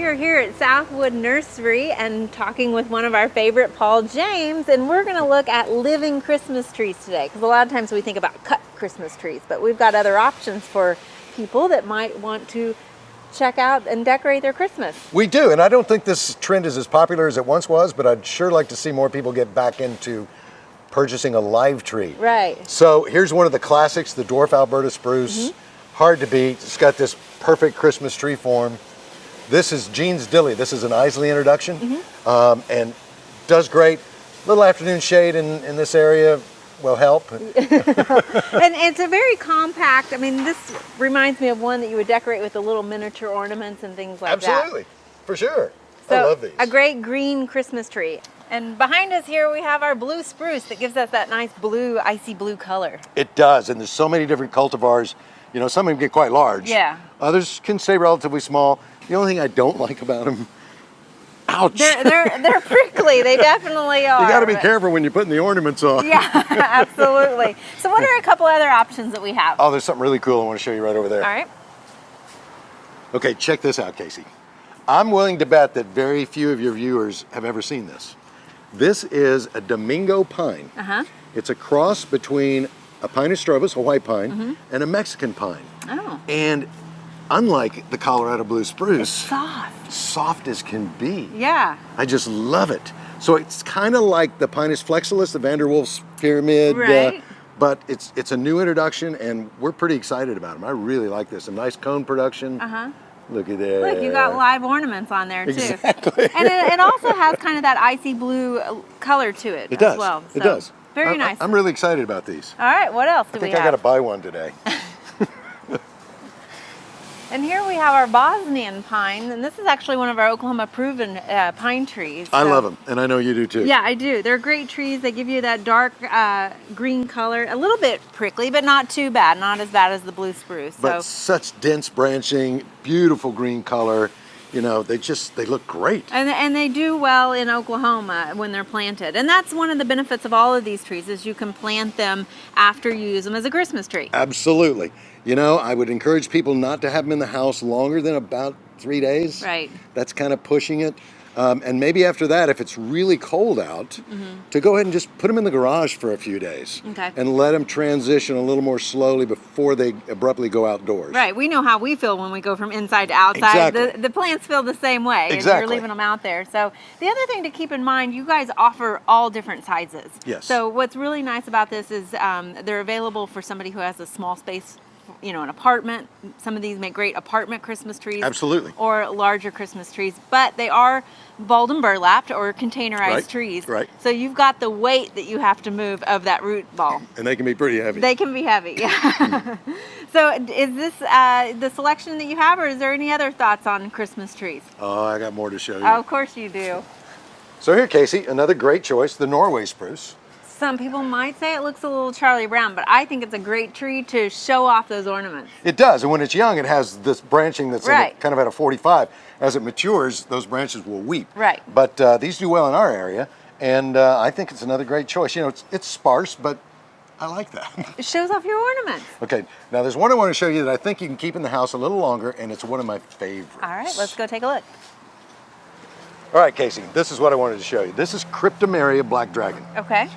we are here at Southwood Nursery and talking with one of our favorite, Paul James, and we're going to look at living Christmas trees today, because a lot of times we think about cut Christmas trees, but we've got other options for people that might want to check out and decorate their Christmas. We do, and I don't think this trend is as popular as it once was, but I'd sure like to see more people get back into purchasing a live tree. Right. So here's one of the classics, the Dwarf Alberta Spruce. Hard to beat. It's got this perfect Christmas tree form. This is Jean's Dilly. This is an Isley introduction, and does great. Little afternoon shade in this area will help. And it's a very compact, I mean, this reminds me of one that you would decorate with the little miniature ornaments and things like that. Absolutely, for sure. So, I love these. A great green Christmas tree. And behind us here we have our blue spruce that gives us that nice blue, icy blue color. It does, and there's so many different cultivars. You know, some of them get quite large. Yeah. Others can stay relatively small. The only thing I don't like about them, ouch. They're prickly, they definitely are. You gotta be careful when you're putting the ornaments on. Yeah, absolutely. So what are a couple other options that we have? Oh, there's something really cool I want to show you right over there. All right. Okay, check this out, Casey. I'm willing to bet that very few of your viewers have ever seen this. This is a Domingo pine. It's a cross between a Pinus strobus, a white pine, and a Mexican pine. Oh. And unlike the Colorado blue spruce, Soft as can be. Yeah. I just love it. So it's kind of like the Pinus flexilis, the van der Waals pyramid, Right. but it's a new introduction, and we're pretty excited about them. I really like this. A nice cone production. Look at that. Look, you got live ornaments on there too. Exactly. And it also has kind of that icy blue color to it, It does. as well. It does. Very nice. I'm really excited about these. All right, what else do we have? I think I got to buy one today. And here we have our Bosnian pine, and this is actually one of our Oklahoma proven pine trees. I love them, and I know you do too. Yeah, I do. They're great trees. They give you that dark green color, a little bit prickly, but not too bad, not as bad as the blue spruce. But such dense branching, beautiful green color. You know, they look great. And they do well in Oklahoma when they're planted. And that's one of the benefits of all of these trees, is you can plant them after you use them as a Christmas tree. Absolutely. You know, I would encourage people not to have them in the house longer than about 3 days. Right. That's kind of pushing it. And maybe after that, if it's really cold out, to go ahead and just put them in the garage for a few days. Okay. And let them transition a little more slowly before they abruptly go outdoors. Right. We know how we feel when we go from inside to outside. Exactly. The plants feel the same way. Exactly. If you're leaving them out there. So the other thing to keep in mind, you guys offer all different sizes. Yes. So what's really nice about this is they're available for somebody who has a small space, you know, an apartment. Some of these make great apartment Christmas trees. Absolutely. Or larger Christmas trees, but they are balled and burlapped or containerized trees. Right. So you've got the weight that you have to move of that root ball. And they can be pretty heavy. They can be heavy, yeah. So is this the selection that you have, or is there any other thoughts on Christmas trees? Oh, I got more to show you. Oh, of course you do. So here, Casey, another great choice, the Norway spruce. Some people might say it looks a little Charlie Brown, but I think it's a great tree to show off those ornaments. It does, and when it's young, it has this branching that's Right. kind of at a 45. As it matures, those branches will weep. Right. But these do well in our area, and I think it's another great choice. You know, it's sparse, but I like that. It shows off your ornaments. Okay, now there's one I want to show you that I think you can keep in the house a little longer, and it's one of my favorites. All right, let's go take a look. All right, Casey, this is what I wanted to show you. This is Cryptomeria Black Dragon. Okay.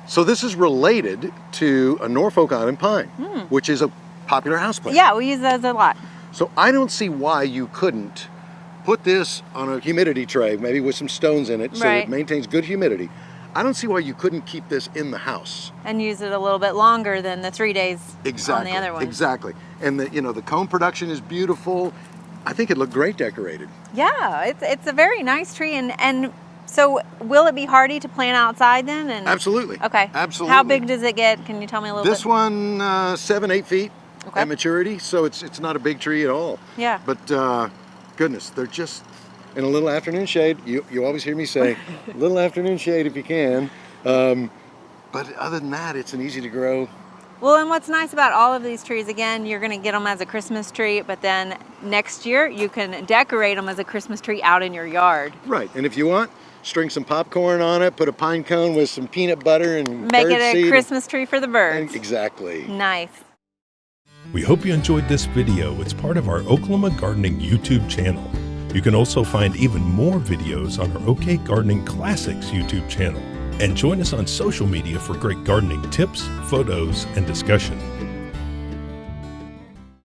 So this is related to a Norfolk Island pine, which is a popular houseplant. Yeah, we use those a lot. So I don't see why you couldn't put this on a humidity tray, maybe with some stones in it, so Right. it maintains good humidity. I don't see why you couldn't keep this in the house. And use it a little bit longer than the 3 days Exactly. on the other one. Exactly. And the cone production is beautiful. I think it looked great decorated. Yeah, it's a very nice tree, and so will it be hardy to plant outside then? And Absolutely. Okay. Absolutely. How big does it get? Can you tell me a little This bit? one, 7-8 feet Okay. at maturity, so it's not a big tree at all. Yeah. But goodness, they're just in a little afternoon shade. You always hear me say, little afternoon shade if you can. But other than that, it's an easy to grow. Well, and what's nice about all of these trees, again, you're going to get them as a Christmas tree, but then next year you can decorate them as a Christmas tree out in your yard. Right, and if you want, string some popcorn on it, put a pine cone with some peanut butter and Make it birdseed a Christmas tree for the birds. Exactly. Nice. We hope you enjoyed this video. It's part of our Oklahoma Gardening YouTube channel. You can also find even more videos on our OK Gardening Classics YouTube channel. And join us on social media for great gardening tips, photos, and discussion.